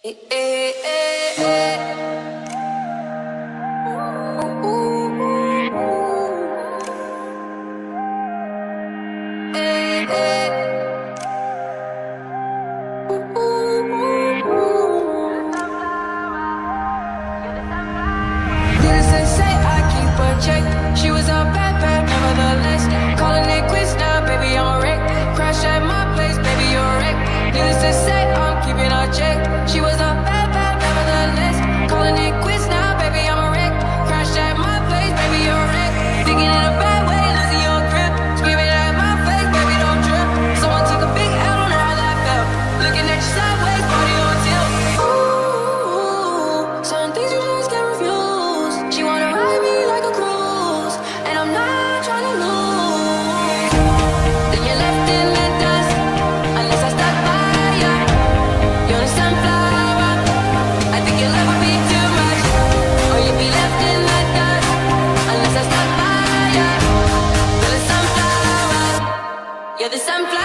Eh, eh, eh, eh. Ooh, ooh, eh, eh. Ooh, ooh, ooh. Needless to say, I keep a check. She was a bad, bad, nevertheless. Calling it quits now, baby, I'm a wreck. Crash at my place, baby, you're a wreck. Needless to say, I'm keeping a check. She was a bad, bad, nevertheless. Calling it quits now, baby, I'm a wreck. Crash at my place, baby, you're a wreck. Thinking in a bad way, losing your grip. Screaming at my face, baby, don't trip. Someone took a big L, don't know how that felt. Looking at you sideways, body on tilt. Ooh, certain things you just can't refuse. She wanna ride me like a cruise, and I'm not trying to lose. Then you're left in the dust, unless I stop by ya. You're a sunflower, I think you'll never be too much. Or you'll be left in the dust, unless I stop by ya. You're the sunflower, you're the sunflower.